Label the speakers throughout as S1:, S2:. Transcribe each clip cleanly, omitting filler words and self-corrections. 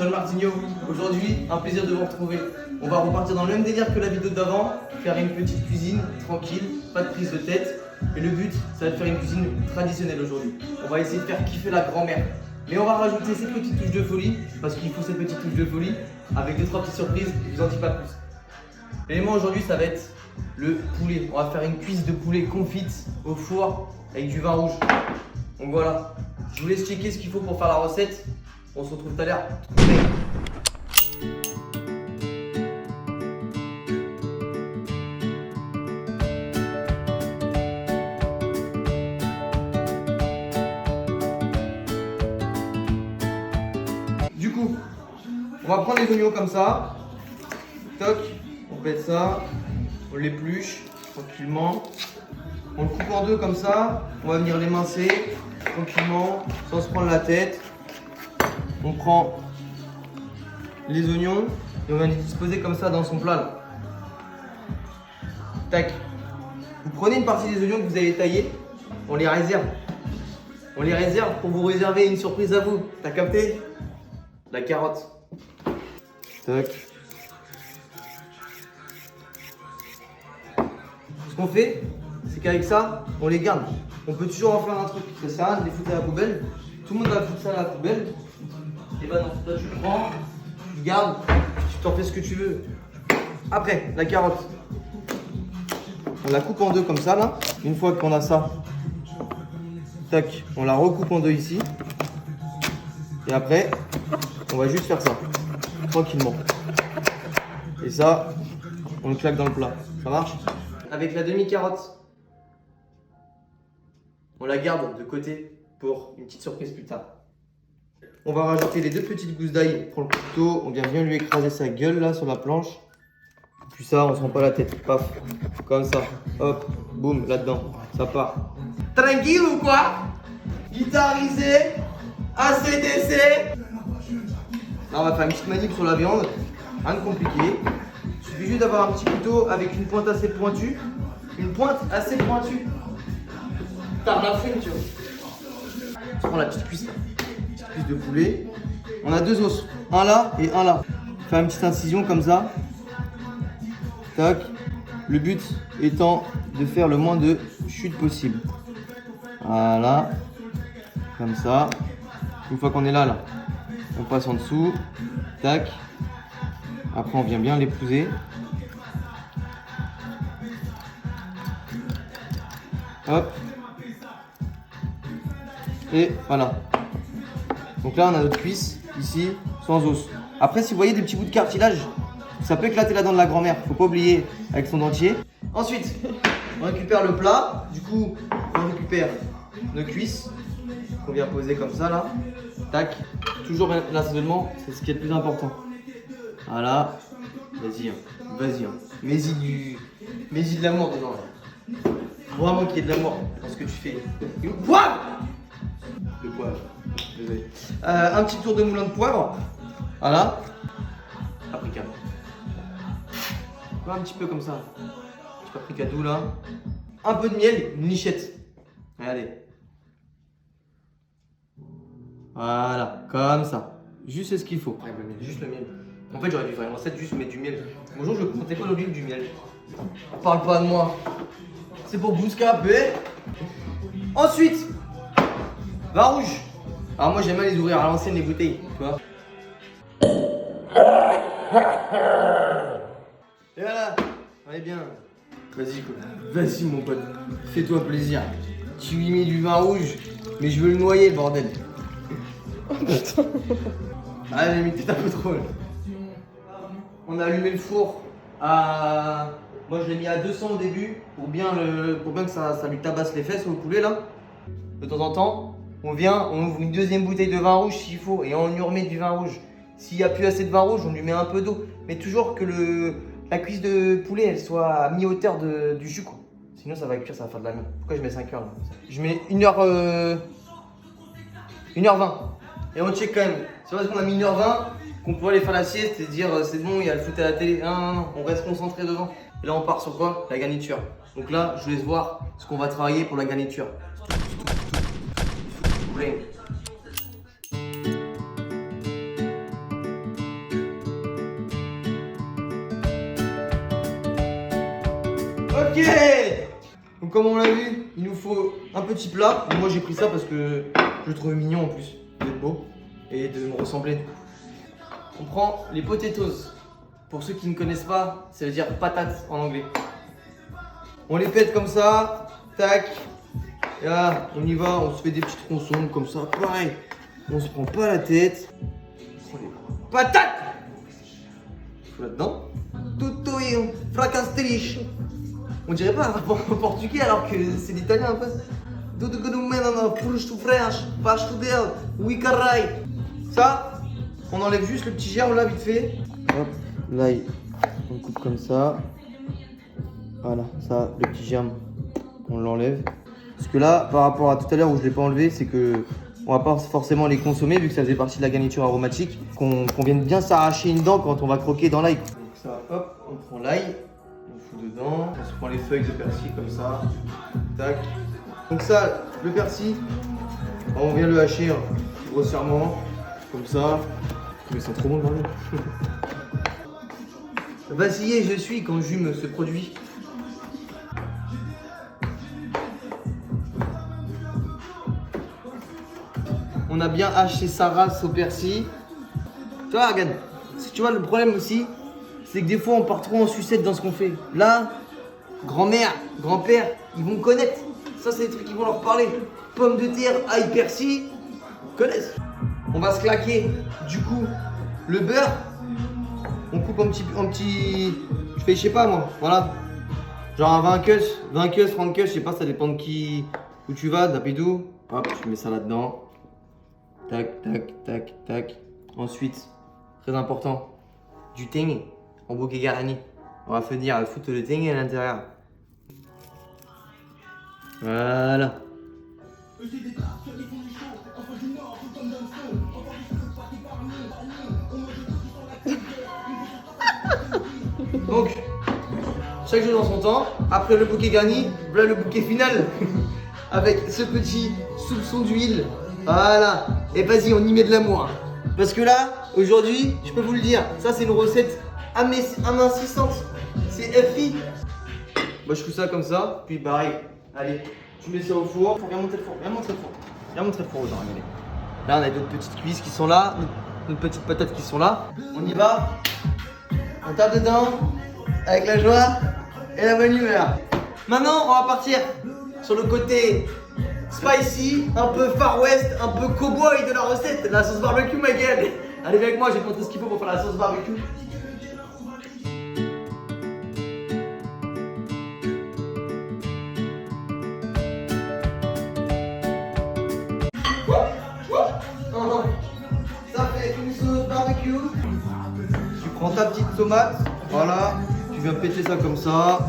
S1: John Martigno. Aujourd'hui, un plaisir de vous retrouver. On va repartir dans le même délire que la vidéo d'avant, faire une petite cuisine tranquille, pas de prise de tête. Et le but, ça va être de faire une cuisine traditionnelle aujourd'hui. On va essayer de faire kiffer la grand-mère. Mais on va rajouter ces petites touches de folie, parce qu'il faut ces petites touches de folie, avec 2-3 petites surprises, je vous en dis pas plus. L'élément aujourd'hui, ça va être le poulet. On va faire une cuisse de poulet confite au four avec du vin rouge. Donc voilà, je vous laisse checker ce qu'il faut pour faire la recette. On se retrouve tout à l'heure. Du coup, on va prendre les oignons comme ça. Toc, on pète ça, on l'épluche tranquillement. On le coupe en deux comme ça. On va venir l'émincer tranquillement, sans se prendre la tête. On prend les oignons et on va les disposer comme ça dans son plat là. Tac. Vous prenez une partie des oignons que vous avez taillés, on les réserve. On les réserve pour vous réserver une surprise à vous. T'as capté? La carotte. Tac. Ce qu'on fait, c'est qu'avec ça, on les garde. On peut toujours en faire un truc. Ça sert à rien de les foutre à la poubelle. Tout le monde va foutre ça à la poubelle. Et bah non, toi tu le prends, tu le gardes, tu t'en fais ce que tu veux. Après, la carotte. On la coupe en deux comme ça là. Une fois qu'on a ça, tac, on la recoupe en deux ici. Et après, on va juste faire ça, tranquillement. Et ça, on le claque dans le plat. Ça marche? Avec la demi-carotte, on la garde de côté pour une petite surprise plus tard. On va rajouter les 2 petites gousses d'ail. On prend le couteau, on vient bien lui écraser sa gueule là sur la planche. Puis ça, on se rend pas la tête. Paf, comme ça. Hop, boum, là-dedans. Ça part. Tranquille ou quoi? Guitarisé, ACDC. Là, on va faire une petite manip sur la viande. Rien de compliqué. Il suffit juste d'avoir un petit couteau avec une pointe assez pointue. Une pointe assez pointue. T'as la frime, tu vois. On prend la petite cuisse de poulet. On a 2 os, un là et un là. Faire une petite incision comme ça. Tac. Le but étant de faire le moins de chute possible. Voilà. Comme ça. Une fois qu'on est là, on passe en dessous. Tac. Après on vient bien l'épouser. Hop. Et voilà. Donc là, on a notre cuisse, ici, sans os. Après, si vous voyez des petits bouts de cartilage, ça peut éclater la dent de la grand-mère. Faut pas oublier avec son dentier. Ensuite, on récupère le plat. Du coup, on récupère nos cuisses qu'on vient poser comme ça, là. Tac. Toujours l'assaisonnement, c'est ce qui est le plus important. Voilà. Vas-y, hein. Vas-y. Hein. Mets-y de l'amour dedans, là. Vraiment qu'il y ait de l'amour dans ce que tu fais. Et le poivre! Le poivre. Désolé. Un petit tour de moulin de poivre. Voilà. Paprika. Un petit peu comme ça. Petit paprika doux là. Un peu de miel, une lichette. Regardez. Voilà, comme ça. Juste ce qu'il faut. Juste le miel. En fait, j'aurais dû faire une recette juste mettre du miel. Bonjour, je ne comptais pas l'olive du miel. Parle pas de moi. C'est pour bouscaper. Ensuite, vin rouge. Alors moi j'aime bien les ouvrir à l'ancienne les bouteilles, tu vois. Et voilà, allez bien. Vas-y quoi. Vas-y mon pote, fais-toi plaisir. Tu lui mets du vin rouge, mais je veux le noyer le bordel. Oh putain. Ah j'ai mis peut-être un peu trop là. On a allumé le four à... Moi je l'ai mis à 200 au début pour bien que ça lui tabasse les fesses au poulet là. De temps en temps, on vient, on ouvre une 2e bouteille de vin rouge s'il faut et on lui remet du vin rouge. S'il n'y a plus assez de vin rouge, on lui met un peu d'eau. Mais toujours que la cuisse de poulet elle soit à mi-hauteur du jus quoi. Sinon ça va cuire, ça va faire de la merde. Pourquoi je mets 5 heures là? Je mets 1h20. Et on check quand même. C'est parce qu'on a mis 1h20 qu'on pourrait aller faire la sieste et dire c'est bon, il y a le foot à la télé. Non, on reste concentré devant. Et là on part sur quoi? La garniture. Donc là, je vous laisse voir ce qu'on va travailler pour la garniture. Ok. Donc comme on l'a vu, il nous faut un petit plat. Moi j'ai pris ça parce que je le trouve mignon en plus, d'être beau et de me ressembler. On prend les potatoes. Pour ceux qui ne connaissent pas, ça veut dire patates en anglais. On les pète comme ça, tac. Et là, on y va, on se fait des petits tronçons comme ça, pareil. On se prend pas la tête. On prend les patates. Là-dedans. Tutto io, fracastrice. On dirait pas en portugais alors que c'est l'italien un peu. Tudo que nous mène push to fresh, passe to del, oui carré. Ça, on enlève juste le petit germe là vite fait. Hop, là on coupe comme ça. Voilà, ça, le petit germe, on l'enlève. Parce que là, par rapport à tout à l'heure où je l'ai pas enlevé, c'est que on va pas forcément les consommer vu que ça faisait partie de la garniture aromatique. Qu'on vienne bien s'arracher une dent quand on va croquer dans l'ail. Donc ça, hop, on prend l'ail. On fout dedans, on se prend les feuilles de persil comme ça, tac. Donc ça, le persil, on vient le hacher hein, grossièrement, comme ça. Mais c'est trop bon le bordel. Vacillé je suis quand j'hume ce produit. On a bien haché sa race au persil. Tu vois, regarde, tu vois le problème aussi, c'est que des fois on part trop en sucette dans ce qu'on fait. Là, grand-mère, grand-père, ils vont connaître. Ça, c'est des trucs qui vont leur parler. Pommes de terre, ail, persil, ils connaissent. On va se claquer, du coup, le beurre. On coupe en petit. Je fais, je sais pas moi, voilà. Genre un 20 queues, 30 queues, je sais pas, ça dépend de qui, où tu vas, d'Apidou. Hop, je mets ça là-dedans. Tac, tac, tac, tac. Ensuite, très important, du thym en bouquet garni. On va venir foutre le thym à l'intérieur. Voilà. Donc, chaque chose dans son temps. Après le bouquet garni, voilà le bouquet final. Avec ce petit soupçon d'huile. Voilà. Et vas-y, on y met de l'amour. Parce que là, aujourd'hui, je peux vous le dire, ça c'est une recette amincissante. C'est FI. Moi je fous ça comme ça, puis pareil. Allez, tu mets ça au four. Viens montrer le four, viens montrer le four. Viens montrer le four aux gens, regardez. Là, on a d'autres petites cuisses qui sont là, d'autres petites patates qui sont là. On y va. On tape dedans, avec la joie et la bonne humeur. Maintenant, on va partir sur le côté spicy, un peu Far West, un peu cowboy de la recette, la sauce barbecue, ma gueule. Allez, viens avec moi, je vais te montrer ce qu'il faut pour faire la sauce barbecue. Ça fait une sauce barbecue. Tu prends ta petite tomate, voilà, tu viens péter ça comme ça.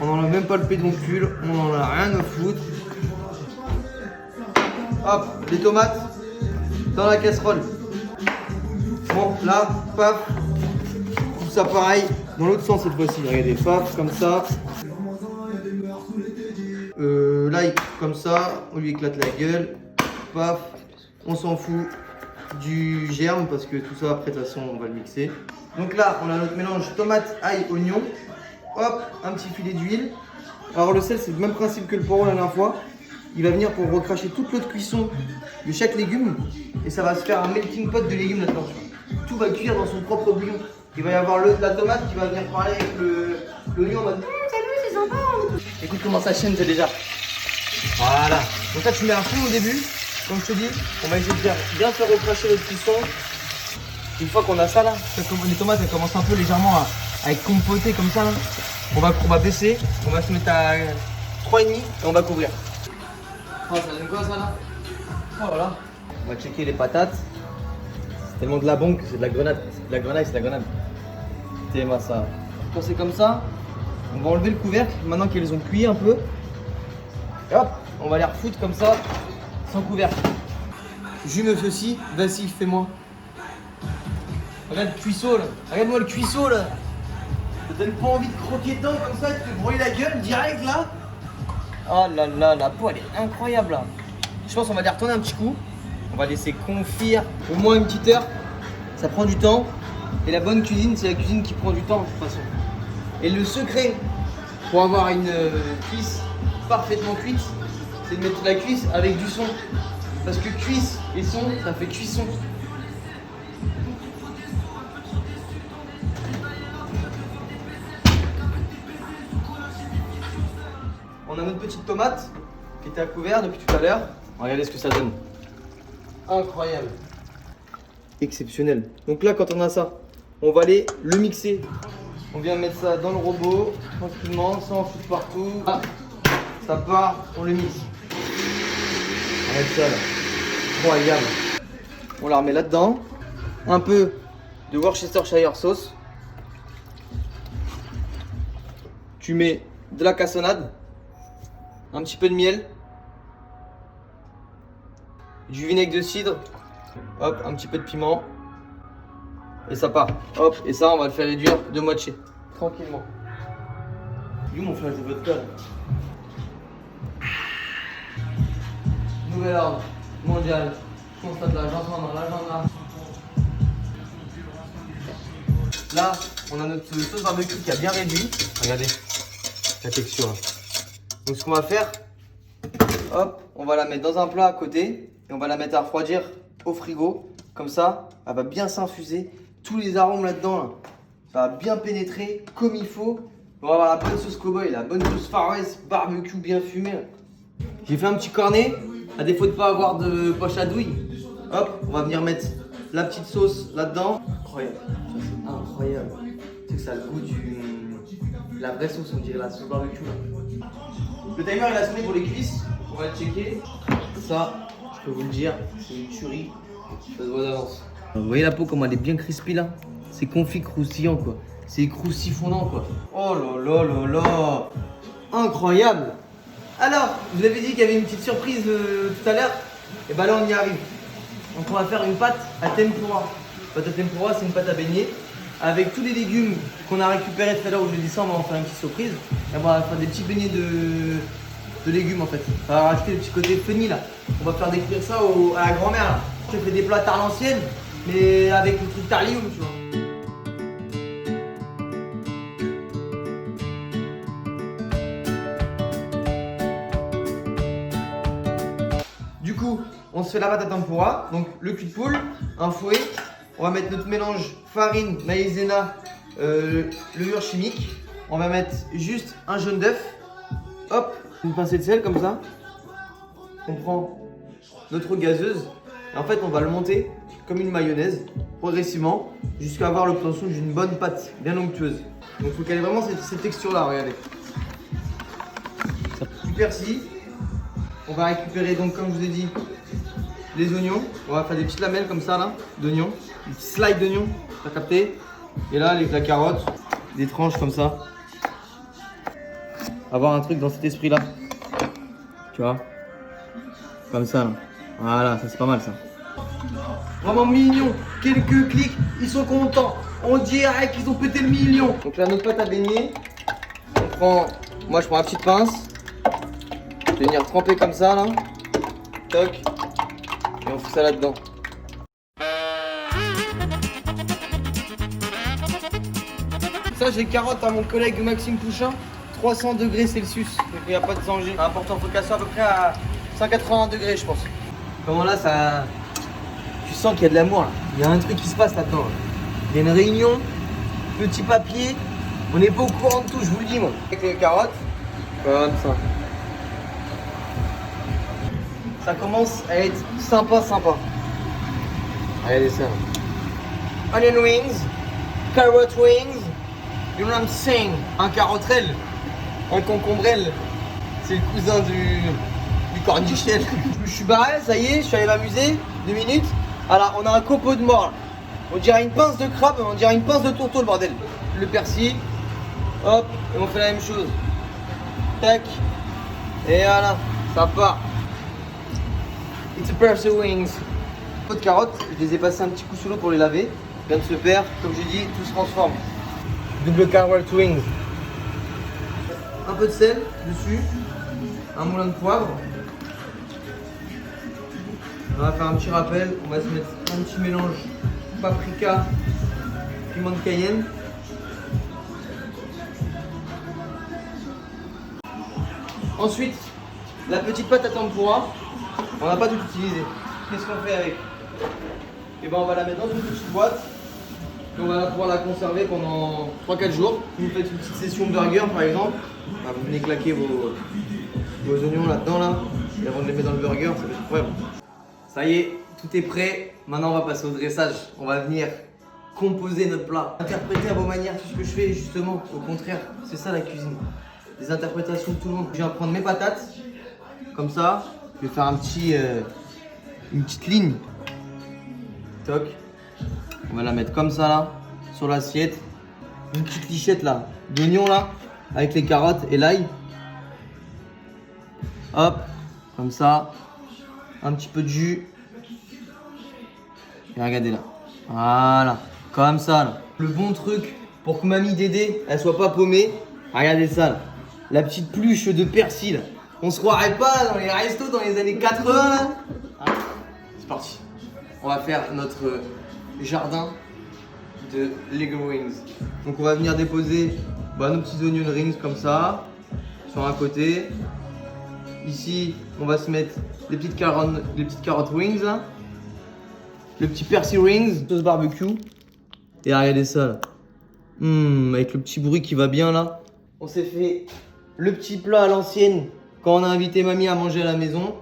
S1: On n'enlève même pas le pédoncule, on n'en a rien à foutre. Hop, les tomates dans la casserole. Bon, là, paf, tout ça pareil, dans l'autre sens cette fois-ci. Regardez, paf, comme ça. L'ail, comme ça, on lui éclate la gueule. Paf, on s'en fout du germe parce que tout ça, après, de toute façon, on va le mixer. Donc là, on a notre mélange tomate, ail, oignon. Hop, un petit filet d'huile. Alors le sel, c'est le même principe que le poireau la dernière fois. Il va venir pour recracher toute l'eau de cuisson de chaque légume. Et ça va se faire un melting pot de légumes là-dedans. Tout va cuire dans son propre bouillon. Il va y avoir la tomate qui va venir parler avec l'oignon en mode salut, c'est sympa. Écoute comment ça chaîne déjà. Voilà. Donc là, tu mets un fond au début. Comme je te dis, on va essayer de bien faire recracher l'eau de cuisson. Une fois qu'on a ça là, les tomates elles commencent un peu légèrement à être compotées comme ça là. On va baisser, on va se mettre à 3,5 et on va couvrir. Oh, ça donne quoi ça là? Oh, voilà. On va checker les patates. C'est tellement de la bonque, c'est de la grenade. C'est de la grenaille, c'est de la grenade. T'es-moi ça. Quand c'est comme ça, on va enlever le couvercle maintenant qu'elles ont cuit un peu. Et hop, on va les refoutre comme ça, sans couvercle. Jume ceci, vas-y, fais-moi. Regarde le cuisseau là, regarde-moi le cuisseau là. Ça donne pas envie de croquer dedans comme ça, de te brûler la gueule direct là. Oh là là, la peau elle est incroyable là. Je pense qu'on va les retourner un petit coup. On va laisser confire au moins une petite heure. Ça prend du temps. Et la bonne cuisine, c'est la cuisine qui prend du temps de toute façon. Et le secret pour avoir une cuisse parfaitement cuite, c'est de mettre la cuisse avec du son. Parce que cuisse et son, ça fait cuisson. On a notre petite tomate qui était à couvert depuis tout à l'heure. Regardez ce que ça donne. Incroyable. Exceptionnel. Donc là, quand on a ça, on va aller le mixer. On vient mettre ça dans le robot, tranquillement, sans en foutre partout. Ah, ça part, on le mixe. Arrête ça là. Incroyable. On la remet là-dedans. Un peu de Worcestershire sauce. Tu mets de la cassonade. Un petit peu de miel. Du vinaigre de cidre. Hop, un petit peu de piment. Et ça part. Hop, et ça, on va le faire réduire de moitié. Tranquillement. Il est où mon flash de vodka là? Nouvel ordre mondial. Constate l'agencement dans l'agenda. Là, on a notre sauce barbecue qui a bien réduit. Regardez la texture. Donc ce qu'on va faire, hop, on va la mettre dans un plat à côté et on va la mettre à refroidir au frigo. Comme ça, elle va bien s'infuser. Tous les arômes là-dedans, là, ça va bien pénétrer comme il faut. On va avoir la bonne sauce cowboy, la bonne sauce Far West, barbecue bien fumé. J'ai fait un petit cornet, à défaut de ne pas avoir de poche à douille. Hop, on va venir mettre la petite sauce là-dedans. Incroyable, ça c'est incroyable. C'est que ça a le goût de la vraie sauce, on dirait la sauce barbecue. Là. Le timer il a sonné pour les cuisses, on va le checker. Ça, je peux vous le dire, c'est une tuerie, ça se voit d'avance. Vous voyez la peau comme elle est bien crispy là? C'est confit croustillant quoi. C'est croustifondant quoi. Oh là là là là. Incroyable. Alors, je vous avais dit qu'il y avait une petite surprise tout à l'heure. Et bah là on y arrive. Donc on va faire une pâte à tempura. Pâte à tempura c'est une pâte à beignet. Avec tous les légumes qu'on a récupérés tout à l'heure où je dis ça, on va en faire une petite surprise. Et on va faire des petits beignets de légumes en fait. On va rajouter le petit côté funny là. On va faire découvrir ça à la grand-mère là. Je fais des plats à l'ancienne. Mais avec le truc Tarlium, tu vois. Du coup, on se fait la pâte à tempura. Donc le cul de poule, un fouet. On va mettre notre mélange farine, maïzena, levure chimique. On va mettre juste un jaune d'œuf. Hop, une pincée de sel comme ça. On prend notre gazeuse. Et en fait, on va le monter comme une mayonnaise, progressivement, jusqu'à avoir l'obtention d'une bonne pâte, bien onctueuse. Donc il faut qu'elle ait vraiment cette texture-là, regardez. Du persil. On va récupérer donc, comme je vous ai dit, les oignons. On va faire des petites lamelles comme ça, là, d'oignons. Des petits slides d'oignons, t'as capté? Et là, avec la carotte, des tranches comme ça. Avoir un truc dans cet esprit-là. Tu vois? Comme ça, là. Voilà, ça c'est pas mal ça. Vraiment mignon. Quelques clics, ils sont contents. On dirait qu'ils ont pété le million. Donc là, notre pâte à beignet. On prend, moi je prends la petite pince. Je vais venir tremper comme ça là. Toc. Et on fout ça là-dedans. Ça, j'ai carotte à mon collègue Maxime Pouchin. 300 degrés Celsius. Donc il n'y a pas de danger. C'est important, il faut qu'elle soit à peu près à 180 degrés, je pense. Comment là, ça. Tu sens qu'il y a de l'amour là. Il y a un truc qui se passe là-dedans. Là. Il y a une réunion, petit papier. On n'est pas au courant de tout, je vous le dis moi. Avec les carottes, comme ça. Ça commence à être sympa. Regardez ça. Onion wings, carrot wings. You know what I'm saying? Un carottel, un concombrel. C'est le cousin du cornichel. Je suis barré, ça y est, je suis allé m'amuser. 2 minutes. Alors, on a un copeau de mort là. On dirait une pince de crabe, on dirait une pince de tourteau le bordel. Le persil. Hop, et on fait la même chose. Tac. Et voilà, ça part. It's a persil wings. De carottes, je les ai passés un petit coup sous l'eau pour les laver. Vient de se faire, comme j'ai dit, tout se transforme. Double carrot wings. Un peu de sel dessus. Un moulin de poivre. On va faire un petit rappel. On va se mettre un petit mélange paprika, piment de Cayenne. Ensuite, la petite pâte à tempura, on n'a pas tout utilisé. Qu'est-ce qu'on fait avec? Et ben on va la mettre dans une petite boîte. Et on va pouvoir la conserver pendant 3-4 jours. Si vous faites une petite session burger par exemple, bah, vous venez claquer vos oignons là-dedans là. Et avant de les mettre dans le burger, ça va être incroyable. Ça y est, tout est prêt. Maintenant on va passer au dressage. On va venir composer notre plat. Interpréter à vos manières tout ce que je fais justement. Au contraire, c'est ça la cuisine. Des interprétations de tout le monde. Je viens prendre mes patates. Comme ça. Je vais faire une petite ligne. Toc. On va la mettre comme ça là. Sur l'assiette. Une petite lichette là. D'oignons là. Avec les carottes et l'ail. Hop. Comme ça. Un petit peu de jus. Et regardez là. Voilà. Comme ça là. Le bon truc pour que mamie Dédé elle soit pas paumée. Regardez ça là. La petite pluche de persil là. On se croirait pas là, dans les restos dans les années 80 là. Hein, c'est parti. On va faire notre jardin de Lego Rings. Donc on va venir déposer nos petits onion rings comme ça. Sur un côté. Ici on va se mettre les petites carottes rings là. Le petit persil rings, sauce barbecue. Et regardez ça là. Avec le petit bruit qui va bien là. On s'est fait le petit plat à l'ancienne quand on a invité mamie à manger à la maison.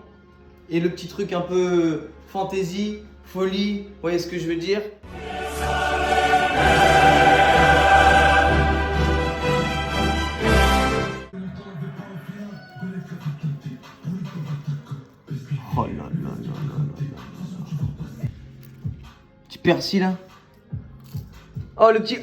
S1: Et le petit truc un peu fantaisie, folie, vous voyez ce que je veux dire? Oh là là là là là. Petit persil là. Oh le petit...